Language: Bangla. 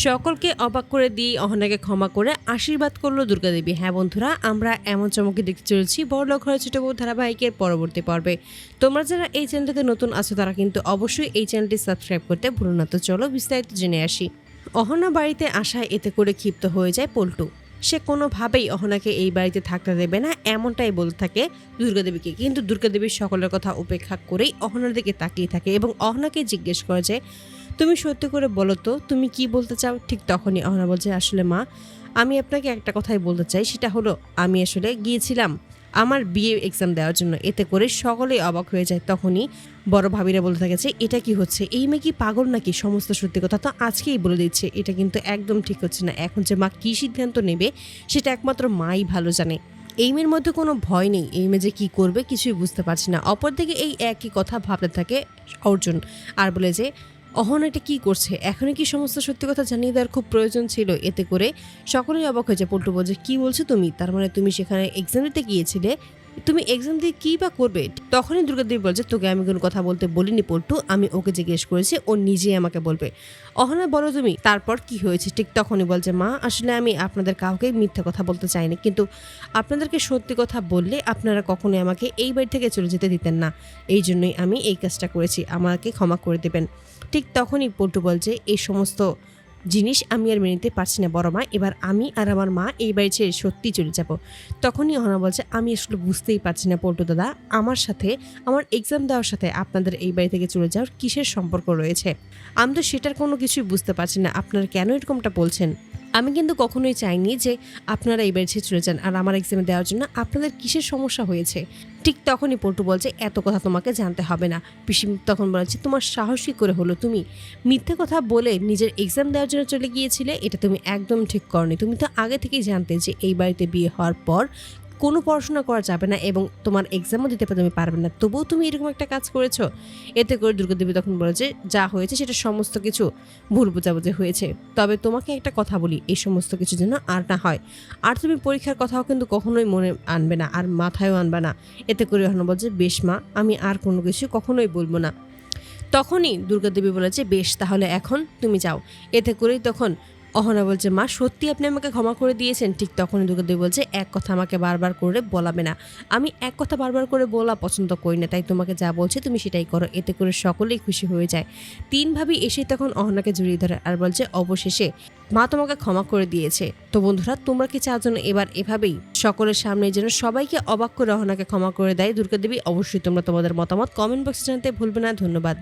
সকলকে অবাক করে দিয়ে অহনাকে ক্ষমা করে আশীর্বাদ করলো দুর্গাদেবী। হ্যাঁ বন্ধুরা, আমরা এমন চমকে দেখতে চলেছি বড়লোক ঘরের ছোট বউ ধারাবাহিকের পরবর্তী পর্বে। তোমরা যারা এই চ্যানেলটিতে নতুন আছো তারা কিন্তু অবশ্যই এই চ্যানেলটি সাবস্ক্রাইব করতে ভুলো না। তো চলো বিস্তারিত জেনে আসি। অহনা বাড়িতে আসায় এতে করে ক্ষিপ্ত হয়ে যায় পল্টু। সে কোনোভাবেই অহনাকে এই বাড়িতে থাকতে দেবে না এমনটাই বলতে থাকে দুর্গাদেবীকে। কিন্তু দুর্গাদেবী সকলের কথা উপেক্ষা করেই অহনার দিকে তাকিয়ে থাকে এবং অহনাকে জিজ্ঞেস করে যে তুমি সত্যি করে বলো তো তুমি কি বলতে চাও। ঠিক তখনই অহনা বলছে, আসলে মা, আমি আপনাকে একটা কথাই বলতে চাই, সেটা হলো আমি আসলে গিয়েছিলাম আমার বিএ এক্সাম দেওয়ার জন্য। এতে করে সকলেই অবাক হয়ে যায়। তখনই বড় ভাবিরা বলতে থাকে যে এটা কি হচ্ছে, এই মেয়ে কি পাগল নাকি, সমস্ত সত্যি কথা তো আজকেই বলে দিচ্ছে। এটা কিন্তু একদম ঠিক হচ্ছে না। এখন যে মা কী সিদ্ধান্ত নেবে সেটা একমাত্র মাই ভালো জানে। এই মেয়ের মধ্যে কোনো ভয় নেই, এই মেয়ে যে কী করবে কিছুই বুঝতে পারছি না। অপরদিকে এই একই কথা ভাবতে থাকে অর্জুন আর বলে যে অহনা এটা কী করছে, এখনই কি সমস্ত সত্যি কথা জানিয়ে দেওয়ার খুব প্রয়োজন ছিল। এতে করে সকলেই অবাক হয়েছে। পল্টু বলছে, কি বলছো তুমি, তার মানে তুমি সেখানে এক্সাম দিতে গিয়েছিলে, তুমি এক্সাম দিয়ে কী বা করবে। তখনই দুর্গাদেবী বলছে, তোকে আমি কোনো কথা বলতে বলিনি পল্টু, আমি ওকে জিজ্ঞেস করেছি, ও নিজেই আমাকে বলবে। অহনা বলো তুমি তারপর কি হয়েছে। ঠিক তখনই বলছে, মা আসলে আমি আপনাদের কাউকে মিথ্যা কথা বলতে চাইনি, কিন্তু আপনাদেরকে সত্যি কথা বললে আপনারা কখনোই আমাকে এই বাড়ি থেকে চলে যেতে দিতেন না, এই জন্যই আমি এই কাজটা করেছি, আমাকে ক্ষমা করে দেবেন। ঠিক তখনই পল্টু বলছে, এই সমস্ত জিনিস আমি আর মেনে নিতে পারছি না বড় মা, এবার আমি আর আমার মা এই বাড়ি ছেড়ে সত্যি চলে যাব। তখনই অহনা বলছে, আমি আসলে বুঝতেই পারছি না পল্টু দাদা, আমার সাথে আমার এক্সাম দেওয়ার সাথে আপনাদের এই বাড়ি থেকে চলে যাওয়ার কিসের সম্পর্ক রয়েছে। আমি তো সেটার কোনো কিছুই বুঝতে পারছি না, আপনারা কেন এরকমটা বলছেন। আমি কিন্তু কখনোই চাইনি যে আপনারা এই বাড়ি ছেড়ে চলে যান, আর আমার এক্সামে দেওয়ার জন্য আপনাদের কিসের সমস্যা হয়েছে। ঠিক তখনই পল্টু বলছে, এত কথা তোমাকে জানতে হবে না। পিসি তখন বলেছে, তোমার সাহস কী করে হলো, তুমি মিথ্যে কথা বলে নিজের এক্সাম দেওয়ার জন্য চলে গিয়েছিলে, এটা তুমি একদম ঠিক করনি। তুমি তো আগে থেকেই জানতে যে এই বাড়িতে বিয়ে হওয়ার পর কোনো পড়াশোনা করা যাবে না এবং তোমার এক্সামও দিতে তুমি পারবে না, তবুও তুমি এরকম একটা কাজ করেছো। এতে করে দুর্গাদেবী তখন বলেছে, যা হয়েছে সেটা সমস্ত কিছু ভুল বোঝাবুঝি হয়েছে, তবে তোমাকে একটা কথা বলি, এই সমস্ত কিছু যেন আর না হয়। আর তুমি পরীক্ষার কথাও কিন্তু কখনোই মনে আনবে না, আর মাথায়ও আনবে না। এতে করে অহনা বলছে, বেশ মা, আমি আর কোনো কিছু কখনোই বলবো না। তখনই দুর্গাদেবী বলেছে, বেশ তাহলে এখন তুমি যাও। এতে করেই তখন অহনা বলছে, মা সত্যি আপনি আমাকে ক্ষমা করে দিয়েছেন। ঠিক তখনই দুর্গাদেবী বলছে, এক কথা আমাকে বারবার করে বলাবে না, আমি এক কথা বারবার করে বলা পছন্দ করি না, তাই তোমাকে যা বলছে তুমি সেটাই করো। এতে করে সকলেই খুশি হয়ে যায়। তিন ভাবি এসে তখন অহনাকে জড়িয়ে ধরে আর বলছে, অবশেষে মা তোমাকে ক্ষমা করে দিয়েছে। তো বন্ধুরা, তোমরা কি চাও যেন এবার এভাবেই সকলের সামনে যেন সবাইকে অবাক করে অহনাকে ক্ষমা করে দেয় দুর্গাদেবী? অবশ্যই তোমরা তোমাদের মতামত কমেন্ট বক্সে জানাতে ভুলবে না। ধন্যবাদ।